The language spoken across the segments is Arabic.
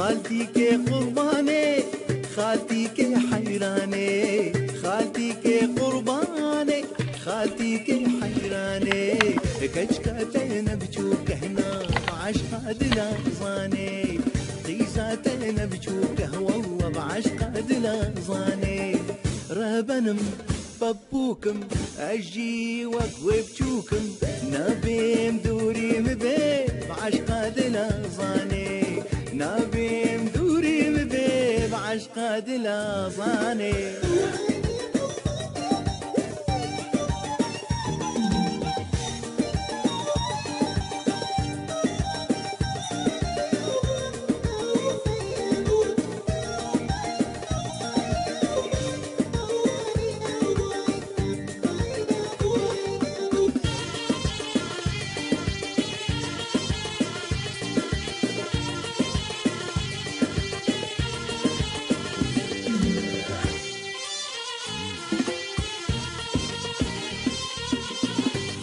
خالتي كي قرباني خالتي كي حيراني خالتي كي قرباني خالتي كي حيراني كشكاتين بجوك هنا بعشق دلازاني قيساتين بجوك والله بعشق دلازاني رهبنم ببوكم اجي وبجوكم نبيم دوري مبي بعشق دلازاني نبيم دوري مبي بعشق دلازاني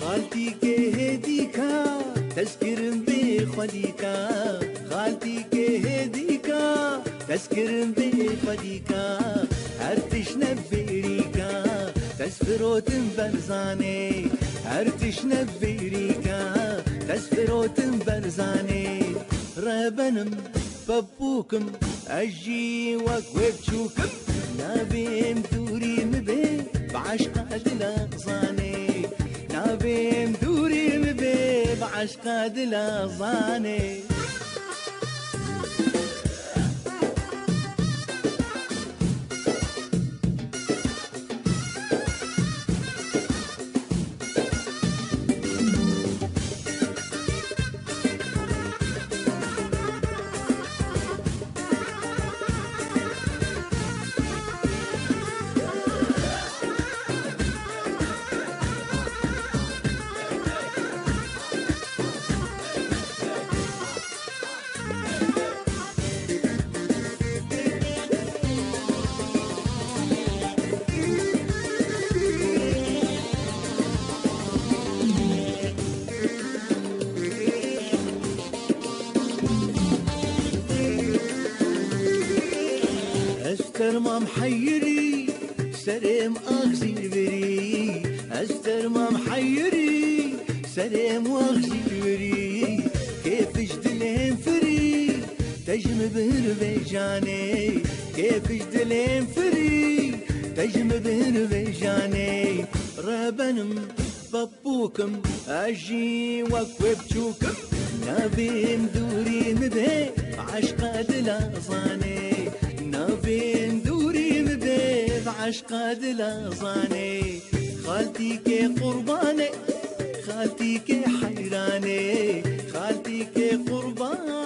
خالتي كي هديكا تذكر بخديكا خالتي كي هديكا تذكر بخديكا هرتش نبريكا تسفروت برزاني هرتش نبريكا تسفروت برزاني رهبنم ببوكم اجي وبجوكم نبيم دوري مبي بعشق دلازاني نبيم دوري مبي بعشق دلازاني استر ما محيري سلام اغزي بري استر ما محيري سلام واغزي بري كيف جدلهم فري تجم بهر بيجاني كيف جدلهم فري تجم بهر بيجاني رهبنم ببوكم اجي وبجوكم نبيم دوري مبي عشق دلازاني نبيم دوري مبي بعشق دلازاني خالتي كي قرباني خالتي كي حيراني خالتي كي قرباني